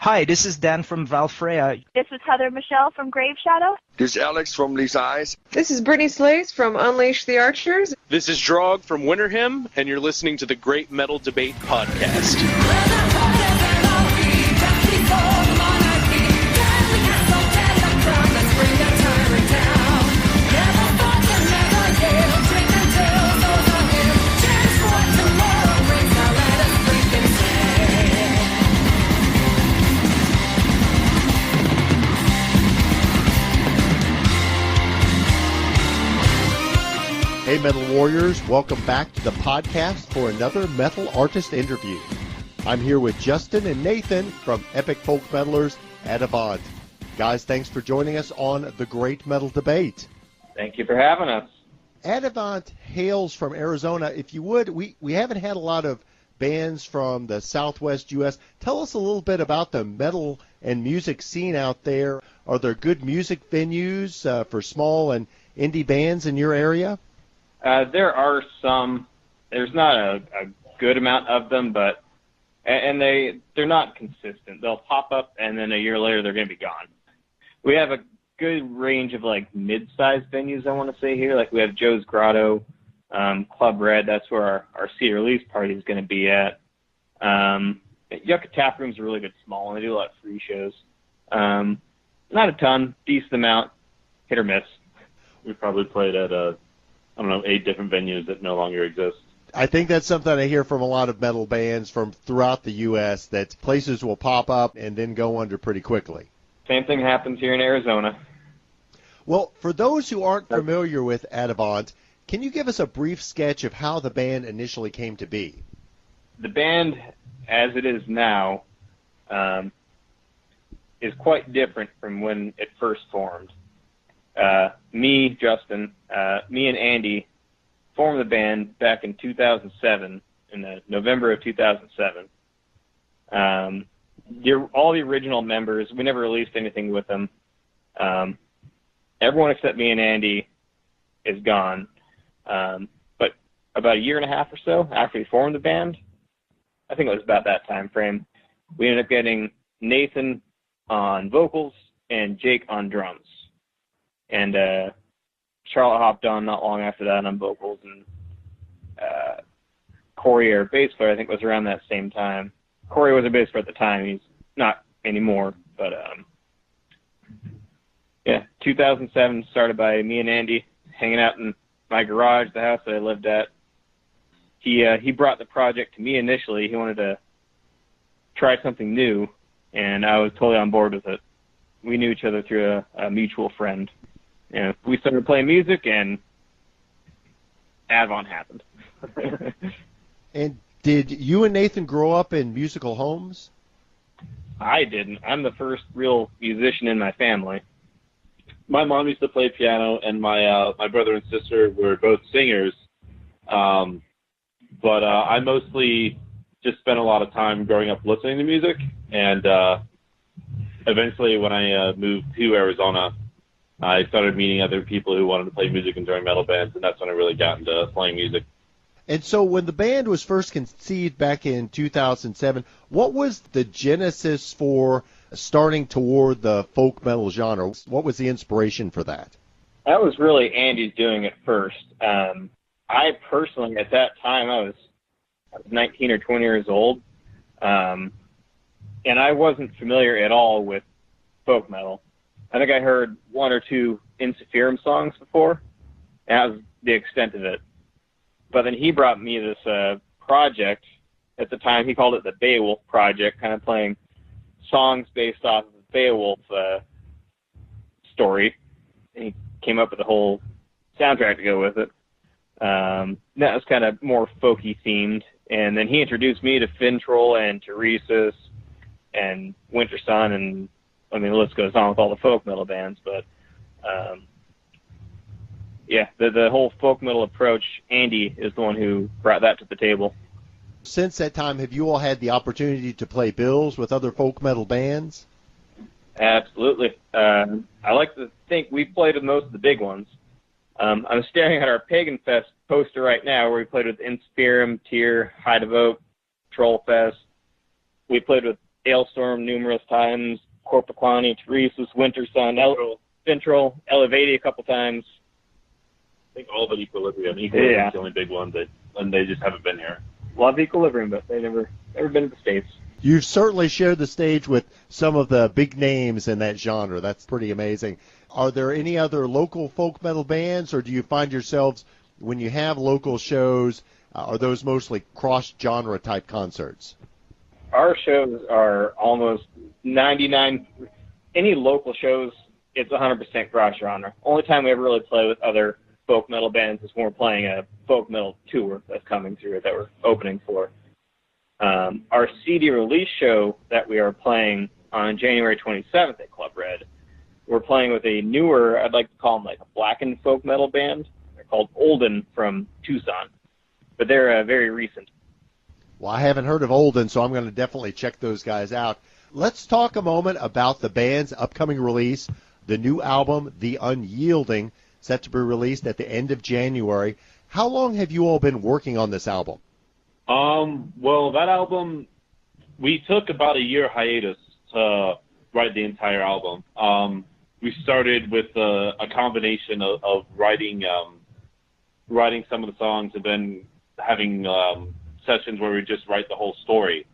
Hi, this is Dan from Valfreya. This is Heather Michelle from Grave Shadow. This is Alex from Lisa Eyes. This is Brittany Slays from Unleash the Archers. This is Drog from Winter Hymn, and you're listening to the Great Metal Debate Podcast. Hey Metal Warriors, welcome back to the podcast for another metal artist interview. I'm here with Justin and Nathan from Epic Folk Metalers Adavant. Guys, thanks for joining us on the Great Metal Debate. Thank you for having us. Adavant hails from Arizona. If you would, we haven't had a lot of bands from the Southwest U.S. Tell us a little bit about the metal and music scene out there. Are there good music venues for small and indie bands in your area? There are some. There's not a good amount of them, but they're not consistent. They'll pop up, and then a year later they're going to be gone. We have a good range of like mid-sized venues. I want to say here, like we have Joe's Grotto, Club Red. That's where our seed release party is going to be at. Yucca Tap Room's a really good small one. They do a lot of free shows. Not a ton, decent amount, hit or miss. We probably played at 8 different venues that no longer exist. I think that's something I hear from a lot of metal bands from throughout the U.S., that places will pop up and then go under pretty quickly. Same thing happens here in Arizona. Well, for those who aren't familiar with Adavant, can you give us a brief sketch of how the band initially came to be? The band, as it is now, is quite different from when it first formed. Me, Justin, me and Andy formed the band back in 2007, in November of 2007. All the original members, we never released anything with them. Everyone except me and Andy is gone. But about a year and a half or so after we formed the band, I think it was about that time frame, we ended up getting Nathan on vocals and Jake on drums. And Charlotte hopped on not long after that on vocals, and Corey, our bass player, I think was around that same time. Corey was a bass player at the time. He's not anymore, but 2007 started by me and Andy hanging out in my garage, the house that I lived at. He brought the project to me initially. He wanted to try something new, and I was totally on board with it. We knew each other through a mutual friend. And we started playing music, and Adavant happened. And did you and Nathan grow up in musical homes? I didn't. I'm the first real musician in my family. My mom used to play piano, and my brother and sister were both singers. But I mostly just spent a lot of time growing up listening to music, and eventually when I moved to Arizona, I started meeting other people who wanted to play music and join metal bands, and that's when I really got into playing music. And so when the band was first conceived back in 2007, what was the genesis for starting toward the folk metal genre? What was the inspiration for that? That was really Andy's doing it first. I personally, at that time, I was 19 or 20 years old, and I wasn't familiar at all with folk metal. I think I heard 1 or 2 Insafirum songs before, and that was the extent of it. But then he brought me this project. At the time, he called it the Beowulf Project, kind of playing songs based off of the Beowulf story. And he came up with a whole soundtrack to go with it. That was kind of more folky themed. And then he introduced me to Fintroll and Teresis and Winter Sun, and I mean, the list goes on with all the folk metal bands. But the whole folk metal approach, Andy is the one who brought that to the table. Since that time, have you all had the opportunity to play bills with other folk metal bands? Absolutely. I like to think we played with most of the big ones. I'm staring at our Pagan Fest poster right now, where we played with Inspirum, Tyr, High Devote, Trollfest. We played with Ailstorm numerous times, Corpaclani, Teresa's, Winter Sun, Ventral, Elevati a couple times. I think all but Equilibrium. Equilibrium's the only big one, and they just haven't been here. Love Equilibrium, but they've never been to the States. You've certainly shared the stage with some of the big names in that genre. That's pretty amazing. Are there any other local folk metal bands, or do you find yourselves, when you have local shows, are those mostly cross-genre type concerts? Our shows are almost 99. Any local shows, it's 100% cross-genre. Only time we ever really play with other folk metal bands is when we're playing a folk metal tour that's coming through that we're opening for. Our CD release show that we are playing on January 27th at Club Red, we're playing with a newer, I'd like to call them like a blackened folk metal band. They're called Olden from Tucson, but they're very recent. Well, I haven't heard of Olden, so I'm going to definitely check those guys out. Let's talk a moment about the band's upcoming release, the new album, The Unyielding, set to be released at the end of January. How long have you all been working on this album? Well, that album, we took about a year hiatus to write the entire album. We started with a combination of writing some of the songs and then having sessions where we just write the whole story,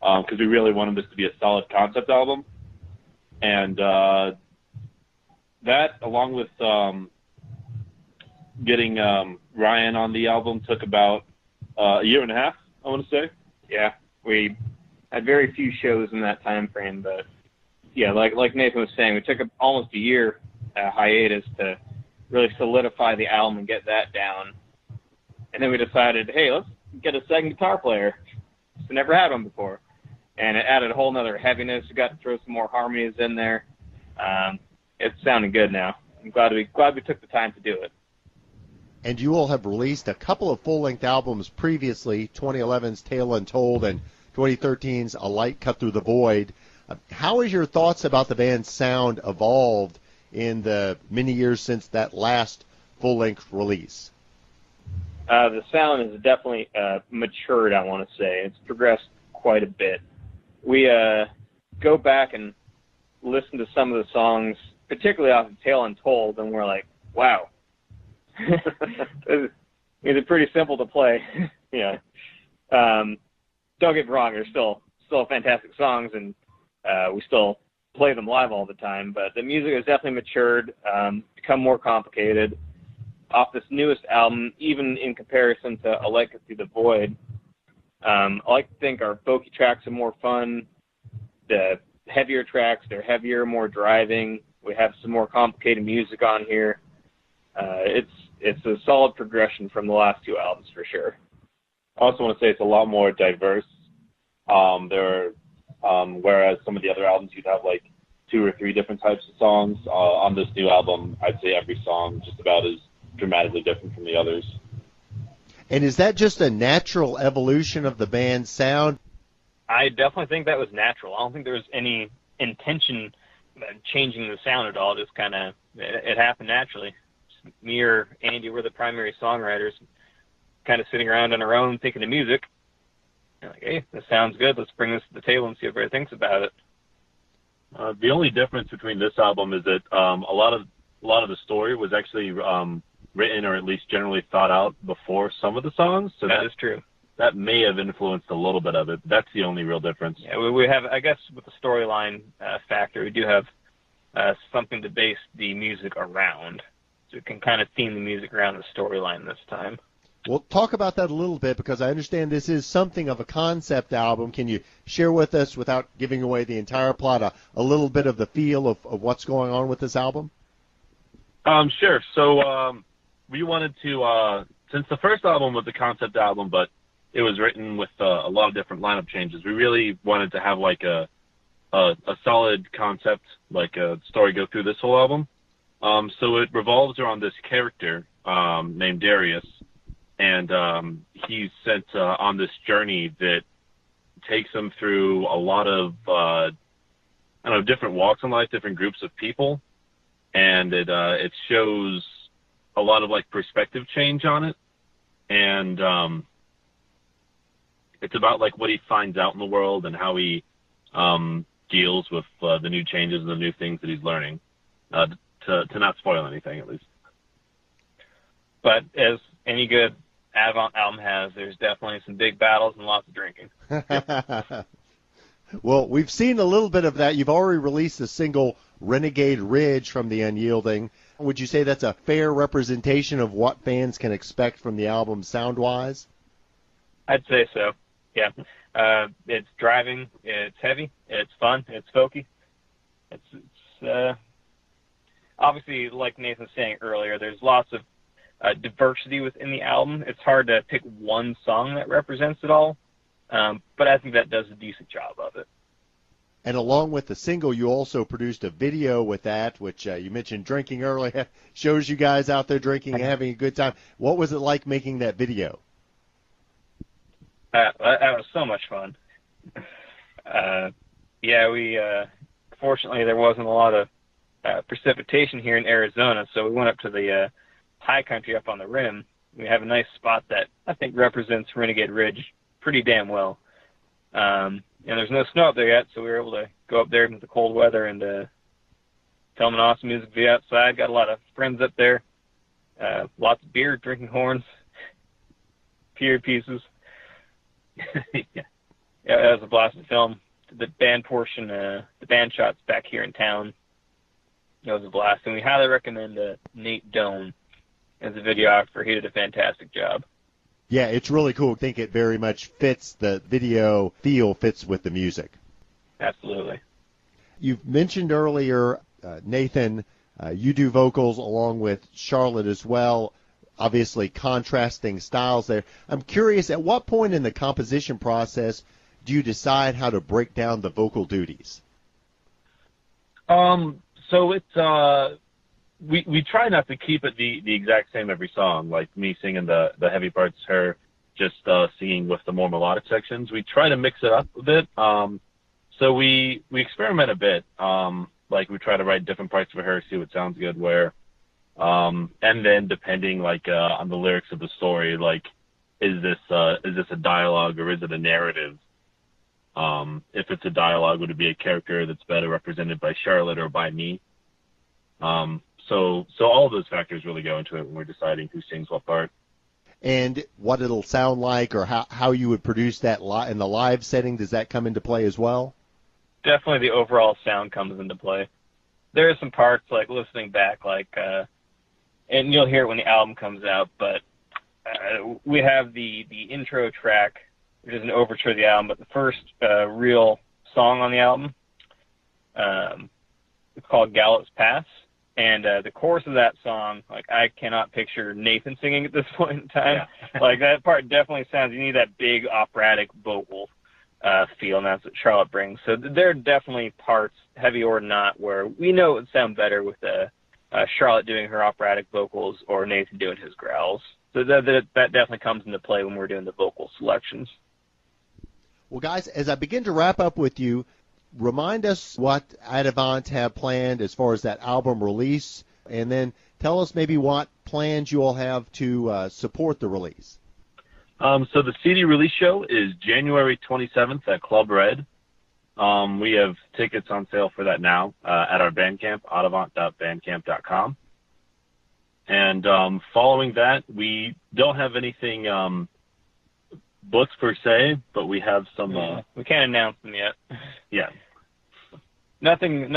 because we really wanted this to be a solid concept album. And that, along with getting Ryan on the album, took about a year and a half, I want to say. Yeah, we had very few shows in that time frame, but yeah, like Nathan was saying, we took almost a year hiatus to really solidify the album and get that down. And then we decided, hey, let's get a second guitar player. We never had one before. And it added a whole nother heaviness. We got to throw some more harmonies in there. It's sounding good now. I'm glad we took the time to do it. And you all have released a couple of full-length albums previously, 2011's Tale Untold and 2013's A Light Cut Through the Void. How has your thoughts about the band's sound evolved in the many years since that last full-length release? The sound has definitely matured, I want to say. It's progressed quite a bit. We go back and listen to some of the songs, particularly off of Tale Untold, and we're like, wow. It's pretty simple to play. Yeah. Don't get me wrong, they're still fantastic songs, and we still play them live all the time, but the music has definitely matured, become more complicated. Off this newest album, even in comparison to A Light Cut Through the Void, I like to think our folky tracks are more fun. The heavier tracks, they're heavier, more driving. We have some more complicated music on here. It's a solid progression from the last two albums for sure. I also want to say it's a lot more diverse. Whereas some of the other albums you'd have like 2 or 3 different types of songs. On this new album, I'd say every song just about is dramatically different from the others. And is that just a natural evolution of the band's sound? I definitely think that was natural. I don't think there was any intention of changing the sound at all. Just kind of, it happened naturally. Just me or Andy were the primary songwriters, kind of sitting around on our own thinking of music. And like, hey, this sounds good. Let's bring this to the table and see what everybody thinks about it. The only difference between this album is that a lot of the story was actually written, or at least generally thought out before some of the songs. So that is true. That may have influenced a little bit of it. That's the only real difference. Yeah, we have, I guess, with the storyline factor, we do have something to base the music around. So we can kind of theme the music around the storyline this time. Well, talk about that a little bit, because I understand this is something of a concept album. Can you share with us, without giving away the entire plot, a little bit of the feel of what's going on with this album? Sure. So we wanted to, since the first album was a concept album, but it was written with a lot of different lineup changes, we really wanted to have like a solid concept, like a story go through this whole album. So it revolves around this character named Darius. And he's sent on this journey that takes him through a lot of, different walks in life, different groups of people. And it shows a lot of, like, perspective change on it. And it's about, like, what he finds out in the world and how he deals with the new changes and the new things that he's learning, to not spoil anything at least. But as any good Adavant album has, there's definitely some big battles and lots of drinking. Well, we've seen a little bit of that. You've already released the single Renegade Ridge from the Unyielding. Would you say that's a fair representation of what fans can expect from the album sound-wise? I'd say so, yeah. It's driving, it's heavy, it's fun, it's folky. It's obviously, like Nathan was saying earlier, there's lots of diversity within the album. It's hard to pick one song that represents it all, but I think that does a decent job of it. And along with the single, you also produced a video with that, which you mentioned drinking earlier. Shows you guys out there drinking and having a good time. What was it like making that video? That was so much fun. We fortunately there wasn't a lot of precipitation here in Arizona, so we went up to the high country up on the rim. We have a nice spot that I think represents Renegade Ridge pretty damn well. And there's no snow up there yet, so we were able to go up there in the cold weather and film an awesome music video outside. Got a lot of friends up there. Lots of beer, drinking horns, beer pieces. Yeah, it was a blast to film. The band portion, the band shots back here in town, it was a blast. And we highly recommend Nate Doan as a videographer. He did a fantastic job. Yeah, it's really cool. I think it very much fits, the video feel fits with the music. Absolutely. You've mentioned earlier, Nathan, you do vocals along with Charlotte as well. Obviously contrasting styles there. I'm curious, at what point in the composition process do you decide how to break down the vocal duties? So it's we try not to keep it the exact same every song, like me singing the heavy parts, her just singing with the more melodic sections. We try to mix it up a bit. So we experiment a bit. Like we try to write different parts for her, see what sounds good where. And then depending on the lyrics of the story, like is this a dialogue or is it a narrative? If it's a dialogue, would it be a character that's better represented by Charlotte or by me? So all of those factors really go into it when we're deciding who sings what part. And what it'll sound like, or how you would produce that in the live setting, does that come into play as well? Definitely the overall sound comes into play. There are some parts, like listening back, and you'll hear it when the album comes out, but we have the intro track, which is an overture of the album, but the first real song on the album, it's called Gallop's Pass. And the chorus of that song, I cannot picture Nathan singing at this point in time. Yeah. That part definitely sounds, you need that big operatic vocal feel, and that's what Charlotte brings. So there are definitely parts, heavy or not, where we know it would sound better with Charlotte doing her operatic vocals or Nathan doing his growls. So that definitely comes into play when we're doing the vocal selections. Well, guys, as I begin to wrap up with you, remind us what Adavant have planned as far as that album release, and then tell us maybe what plans you all have to support the release. So the CD release show is January 27th at Club Red. We have tickets on sale for that now at our Bandcamp, adavant.bandcamp.com. And following that, we don't have anything booked per se, but we have some. We can't announce them yet. Yeah. Nothing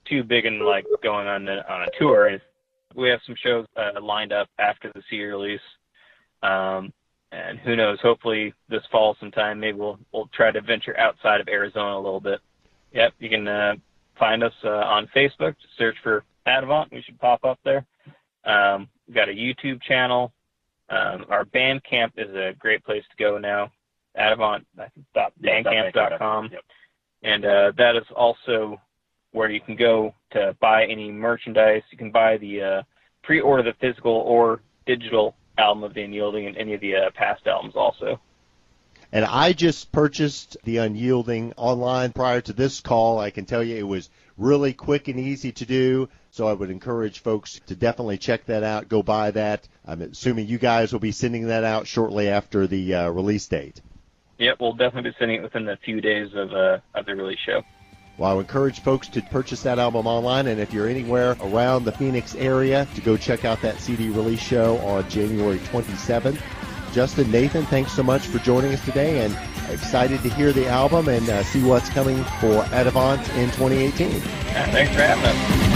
too big and going on a tour. We have some shows lined up after the CD release, and who knows? Hopefully this fall sometime, maybe we'll try to venture outside of Arizona a little bit. Yep, you can find us on Facebook. Just search for Adavant. We should pop up there. We've got a YouTube channel. Our Bandcamp is a great place to go now. Adavant.bandcamp.com. Yep. And that is also where you can go to buy any merchandise. You can buy the pre-order the physical or digital album of the Unyielding and any of the past albums also. And I just purchased the Unyielding online prior to this call. I can tell you it was really quick and easy to do, so I would encourage folks to definitely check that out, go buy that. I'm assuming you guys will be sending that out shortly after the release date. Yep, we'll definitely be sending it within a few days of the release show. Well, I would encourage folks to purchase that album online, and if you're anywhere around the Phoenix area, to go check out that CD release show on January 27th. Justin, Nathan, thanks so much for joining us today, and excited to hear the album and see what's coming for Adavant in 2018. Thanks for having us.